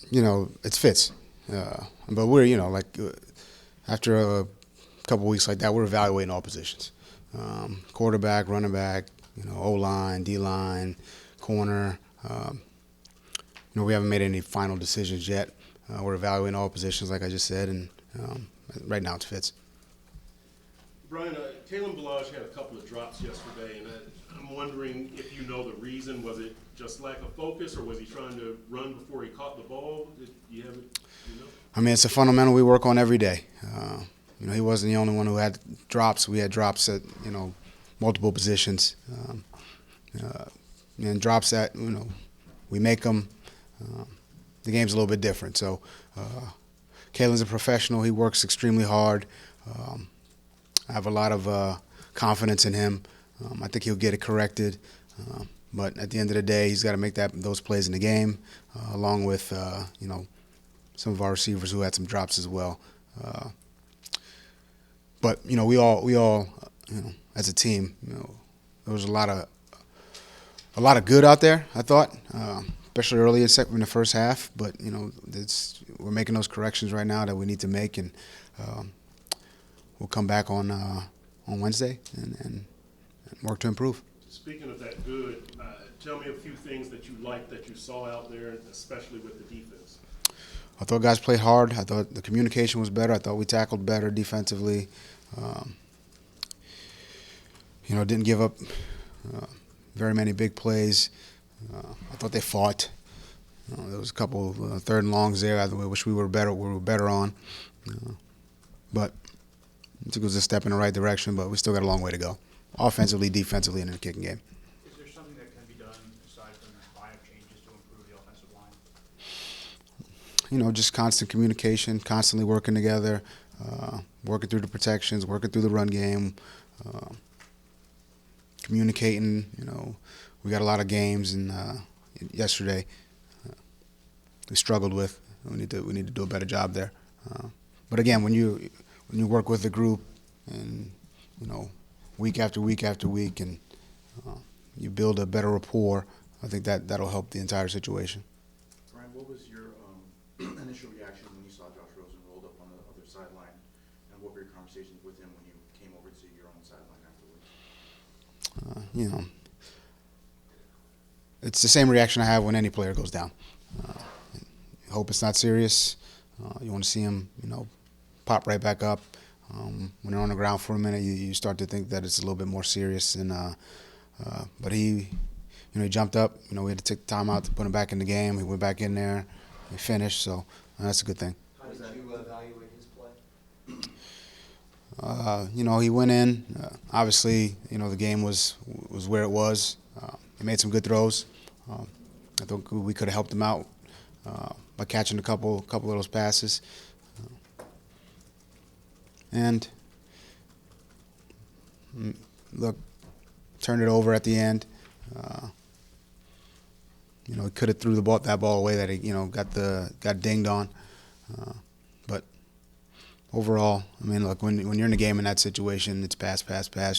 It's Fitz. But we're, after a couple weeks like that, we're evaluating all positions. Quarterback, running back, O-line, D-line, corner. We haven't made any final decisions yet. We're evaluating all positions, like I just said, and right now it's Fitz. Brian, Kalen Balaj had a couple of drops yesterday, and I'm wondering if you know the reason. Was it just lack of focus, or was he trying to run before he caught the ball? You have it, I mean, it's a fundamental we work on every day. He wasn't the only one who had drops. We had drops at, multiple positions. And drops that, we make them. The game's a little bit different. So Kalen's a professional. He works extremely hard. I have a lot of confidence in him. I think he'll get it corrected. But at the end of the day, he's got to make those plays in the game, along with some of our receivers who had some drops as well. But we all as a team, there was a lot of good out there. I thought, especially early in the first half. But we're making those corrections right now that we need to make, and we'll come back on Wednesday and work to improve. Speaking of that good, tell me a few things that you liked that you saw out there, especially with the defense. I thought guys played hard. I thought the communication was better. I thought we tackled better defensively. Didn't give up very many big plays. I thought they fought. There was a couple of third and longs there. I wish we were better. We were better on, but I think it was a step in the right direction. But we still got a long way to go, offensively, defensively, and in the kicking game. Is there something that can be done aside from lineup changes to improve the offensive line? Just constant communication, constantly working together, working through the protections, working through the run game, communicating. We got a lot of games, and yesterday we struggled with. We need to do a better job there. But again, when you work with a group, and week after week after week, and you build a better rapport, I think that'll help the entire situation. Brian, what was your initial reaction when you saw Josh Rosen rolled up on the other sideline, and what were your conversations with him when you came over to your own sideline afterwards? It's the same reaction I have when any player goes down. Hope it's not serious. You want to see him, pop right back up. When they're on the ground for a minute, you start to think that it's a little bit more serious. But he jumped up. We had to take the time out to put him back in the game. He went back in there. He finished, so that's a good thing. How did you evaluate his He play? went in. Obviously, the game was where it was. He made some good throws. I think we could have helped him out by catching a couple of those passes. And look, turned it over at the end. He could have threw that ball away that he got dinged on. But overall, look, when you're in a game in that situation, it's pass.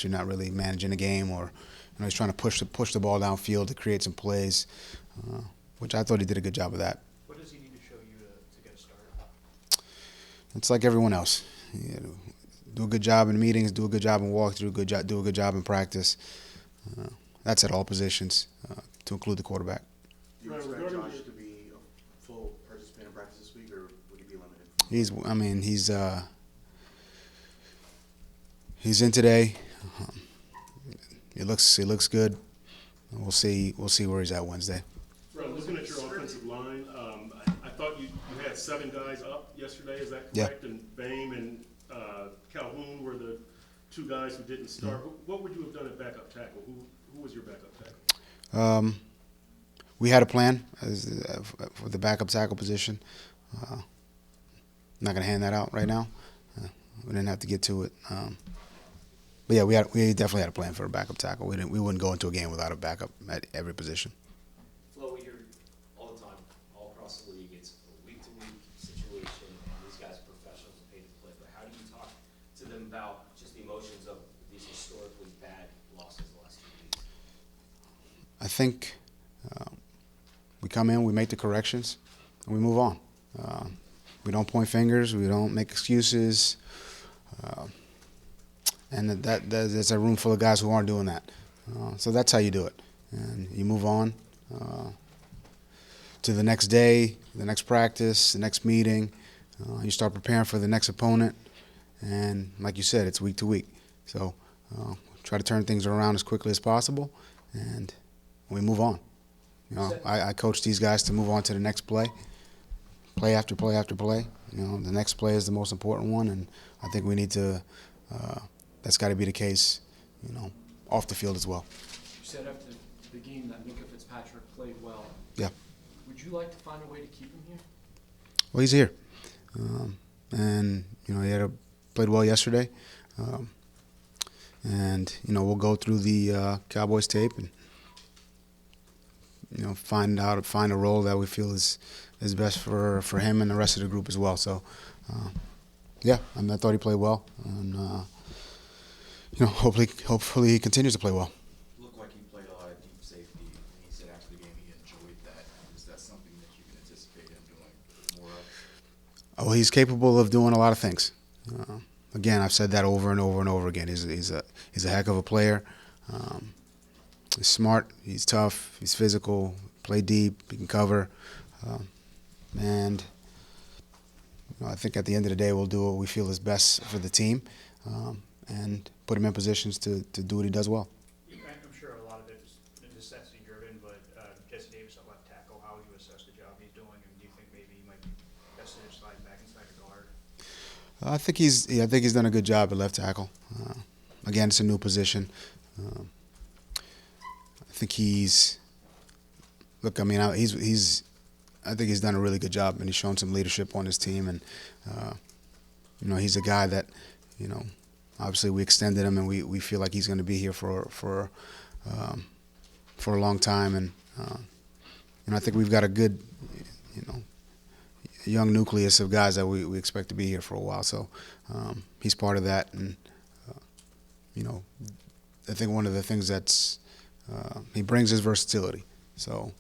You're not really managing the game, or he's trying to push the ball downfield to create some plays, which I thought he did a good job of that. What does he need to show you to get started? It's like everyone else. Do a good job in meetings, do a good job in walkthrough, do a good job in practice. That's at all positions, to include the quarterback. Do you expect Josh to be a full participant in practice this week, or would he be limited? He's in today. He looks good. We'll see where he's at Wednesday. Right, looking at your offensive line, I thought you had 7 guys up yesterday. Is that Yeah. correct? And Bame and Calhoun were the 2 guys who didn't start. Mm-hmm. What would you have done at backup tackle? Who was your backup tackle? We had a plan for the backup tackle position. I'm not going to hand that out right now. We didn't have to get to it. But yeah, we definitely had a plan for a backup tackle. We wouldn't go into a game without a backup at every position. Flo, we hear all the time, all across the league, it's a week-to-week situation, and these guys are professionals and paid to play. But how do you talk to them about just the emotions of these historically bad losses the last 2 weeks? I think we come in, we make the corrections. we move on. We don't point fingers. We don't make excuses. And there's a room full of guys who aren't doing that. So that's how you do it. And you move on to the next day, the next practice, the next meeting. You start preparing for the next opponent. And like you said, it's week to week. So try to turn things around as quickly as possible, and we move on. You know, I coach these guys to move on to the next play after play after play. You know, the next play is the most important one, and I think we need to. That's got to be the case, you know, off the field as well. You said after the game that Minka Fitzpatrick played well. Yeah. Would you like to find a way to keep him here? Well, he's here, and you know he played well yesterday, and you know we'll go through the Cowboys tape and you know find a role that we feel is best for him and the rest of the group as well. So, yeah, I mean I thought he played well, and you know hopefully he continues to play well. Looked like he played a lot of deep safety, and he said after the game he enjoyed that. Is that something that you can anticipate him doing more of? Oh, he's capable of doing a lot of things. Again, I've said that over and over and over again. He's a heck of a player. He's smart. He's tough. He's physical. Play deep. He can cover. And you know, I think at the end of the day, we'll do what we feel is best for the team, and put him in positions to do what he does well. I'm sure a lot of it is necessity driven, but Jesse Davis at left tackle, how would you assess the job he's doing, and do you think maybe he might be best suited sliding back inside the guard? I think he's done a good job at left tackle. Again, it's a new position. I think I think he's done a really good job, and he's shown some leadership on his team. And you know, he's a guy that, you know, obviously we extended him, and we feel like he's going to be here for a long time. And you know, I think we've got a good, you know, young nucleus of guys that we expect to be here for a while. So he's part of that, and you know, I think one of the things that's he brings his versatility. So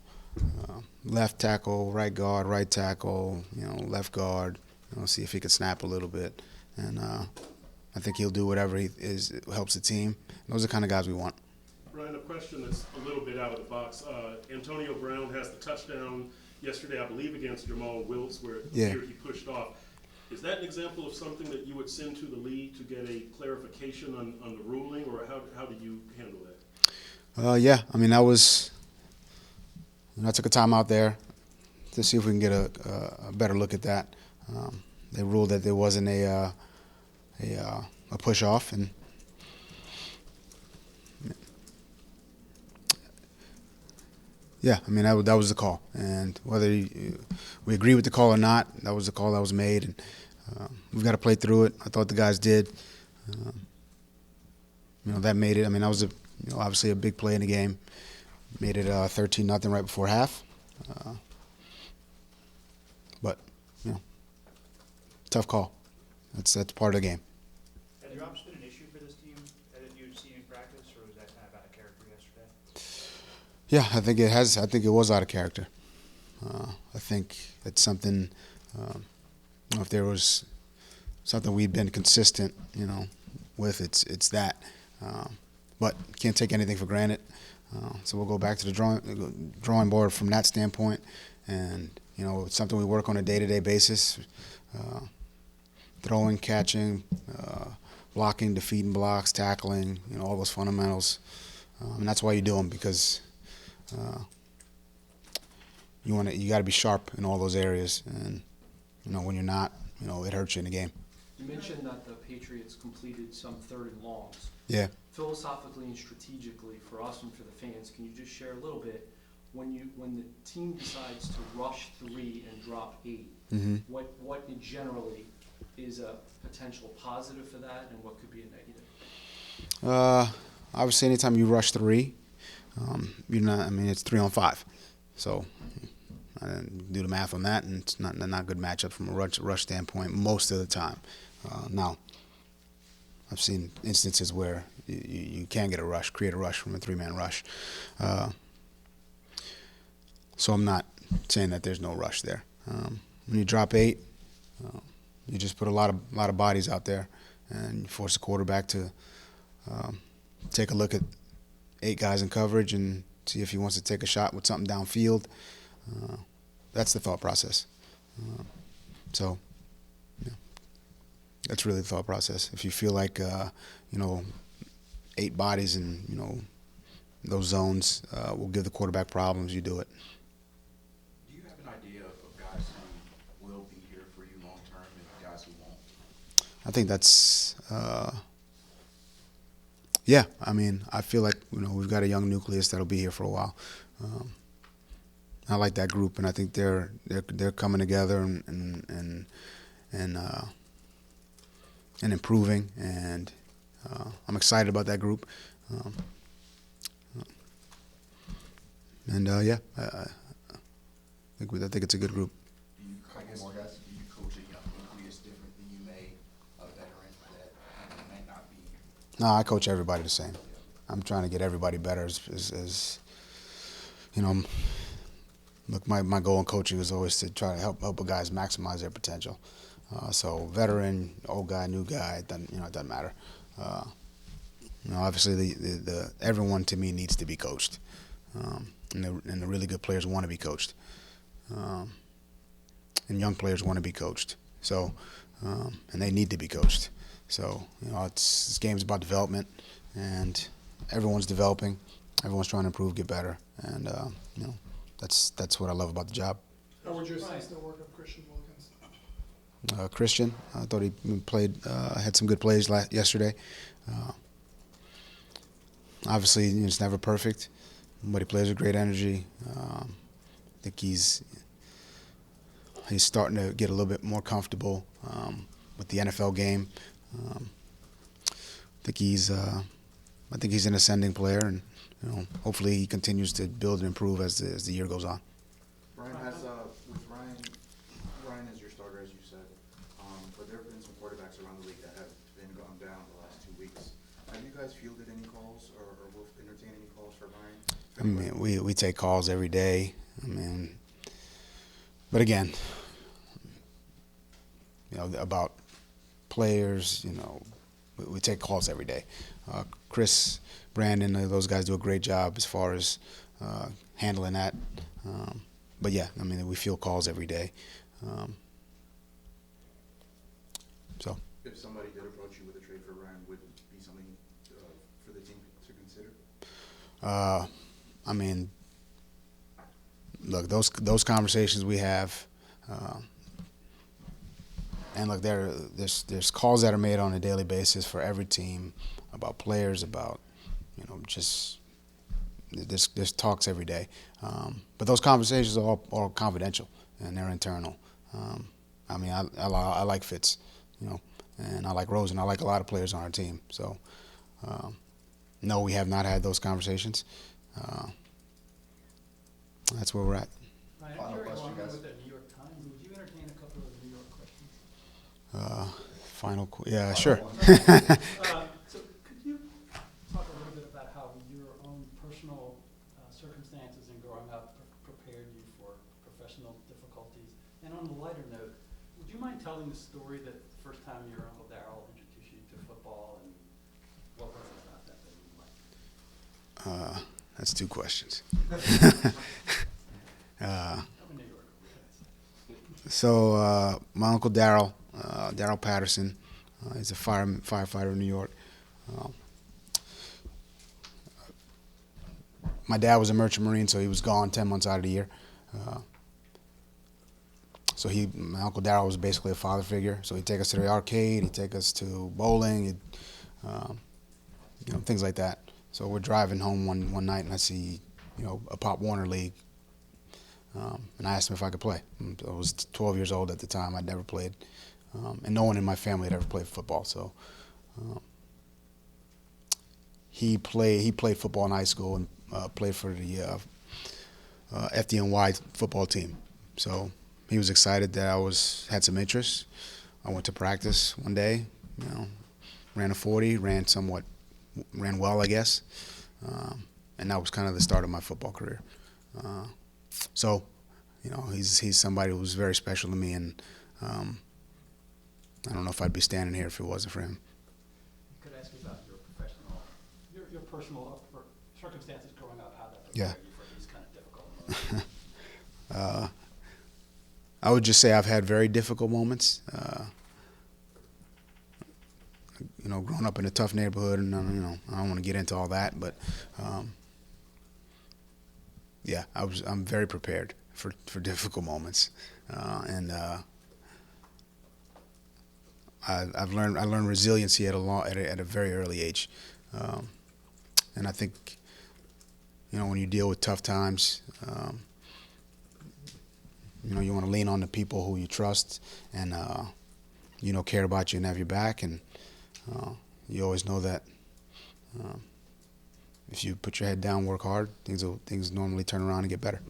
left tackle, right guard, right tackle, you know, left guard. You know, see if he could snap a little bit, and I think he'll do whatever helps the team. Those are the kind of guys we want. Brian, a question that's a little bit out of the box. Antonio Brown has the touchdown yesterday, I believe, against Jamal Wiltz, where Yeah. here he pushed off. Is that an example of something that you would send to the league to get a clarification on the ruling, or how do you handle that? Yeah, I mean I took a time out there to see if we can get a better look at that. They ruled that there wasn't a push off, and yeah, I mean that was the call, and whether we agree with the call or not, that was the call that was made, and we've got to play through it. I thought the guys did. You know, that made it. I mean, that was obviously a big play in the game. Made it 13-0 right before half. But you know, tough call. That's part of the game. Has drops been an issue for this team that you've seen in practice, or was that kind of out of character yesterday? Yeah, I think it has. I think it was out of character. I think it's something. You know, if there was something we'd been consistent, you know, with, it's that. But can't take anything for granted. So we'll go back to the drawing board from that standpoint, and you know, it's something we work on a day-to-day basis. Throwing, catching, blocking, defeating blocks, tackling, you know, all those fundamentals. And that's why you do them, because you got to be sharp in all those areas. And you know, when you're not, you know, it hurts you in the game. You mentioned that the Patriots completed some 3rd and longs. Yeah. Philosophically and strategically, for us and for the fans, can you just share a little bit, when the team decides to rush 3 and drop 8, Mm-hmm. what generally is a potential positive for that, and what could be a negative? Obviously, anytime you rush 3, you're not. I mean, it's 3 on 5, so I didn't do the math on that, and it's not a good matchup from a rush standpoint most of the time. Now, I've seen instances where you can get a rush, create a rush from a 3-man rush. So I'm not saying that there's no rush there. When you drop 8, you just put a lot of bodies out there, and you force the quarterback to take a look at 8 guys in coverage and see if he wants to take a shot with something downfield. That's the thought process. So, yeah, that's really the thought process. If you feel like 8 bodies in those zones will give the quarterback problems, you do it. Do you have an idea of guys who will be here for you long term and guys who won't? I think that's yeah. I mean, I feel like we've got a young nucleus that'll be here for a while. I like that group, and I think they're coming together and improving, and I'm excited about that group. Yeah, I think it's a good group. Do you, I guess, more guys, do you coach a young nucleus different than you may a veteran that might not be? No, I coach everybody the same. I'm trying to get everybody better. Look, my goal in coaching is always to try to help a guys maximize their potential. So veteran, old guy, new guy, it doesn't matter. Obviously the everyone to me needs to be coached, and the really good players want to be coached, and young players want to be coached. So and they need to be coached. So this game's about development, and everyone's developing, everyone's trying to improve, get better, and that's what I love about the job. How would you assess the work of Christian Wilkins? Christian, I thought he played, had some good plays yesterday. Obviously, it's never perfect, but he plays with great energy. I think he's starting to get a little bit more comfortable with the NFL game. I think he's an ascending player, and hopefully he continues to build and improve as the year goes on. Brian with Ryan as your starter, as you said, but there have been some quarterbacks around the league that have been gone down the last 2 weeks. Have you guys fielded any calls or will entertain any calls for Ryan? I mean, we take calls every day. I mean, but again, about players, we take calls every day. Chris, Brandon, those guys do a great job as far as handling that. But yeah, I mean, we field calls every day. So. If somebody did approach you with a trade for Ryan, would it be something for the team to consider? I mean, look, those conversations we have, and look, there's calls that are made on a daily basis for every team about players, about just there's talks every day. But those conversations are all confidential and they're internal. I mean, I like Fitz, and I like Rosen. I like a lot of players on our team. So, no, we have not had those conversations. That's where we're at. Ryan, Final if you're question, along guys. with the New York Times, would you entertain a couple of New York questions? Yeah, sure. So could you talk a little bit about how your own personal circumstances in growing up prepared you for professional difficulties? And on a lighter note, would you mind telling the story that the first time your Uncle Darryl introduced you to football, and what was it about that that you liked? That's 2 questions. I'm in New York. So my Uncle Darryl, Darryl Patterson, he's a firefighter in New York. My dad was a merchant marine, so he was gone 10 months out of the year. So my Uncle Darryl was basically a father figure. So he'd take us to the arcade, he'd take us to bowling, things like that. So we're driving home one night, and I see, a Pop Warner League, and I asked him if I could play. I was 12 years old at the time. I'd never played, and no one in my family had ever played football. So he played football in high school and played for the FDNY football team. So he was excited that I had some interest. I went to practice one day, ran a 40, ran well, I guess, and that was kind of the start of my football career. So, he's somebody who was very special to me, and I don't know if I'd be standing here if it wasn't for him. Could I ask you about your personal circumstances growing up, how that Yeah. prepared you for these kind of difficult moments? I would just say I've had very difficult moments. Growing up in a tough neighborhood, and I don't want to get into all that, but yeah, I'm very prepared for difficult moments, and I learned resiliency at a very early age, and I think when you deal with tough times, you want to lean on the people who you trust and care about you and have your back, and you always know that if you put your head down, work hard, things normally turn around and get better.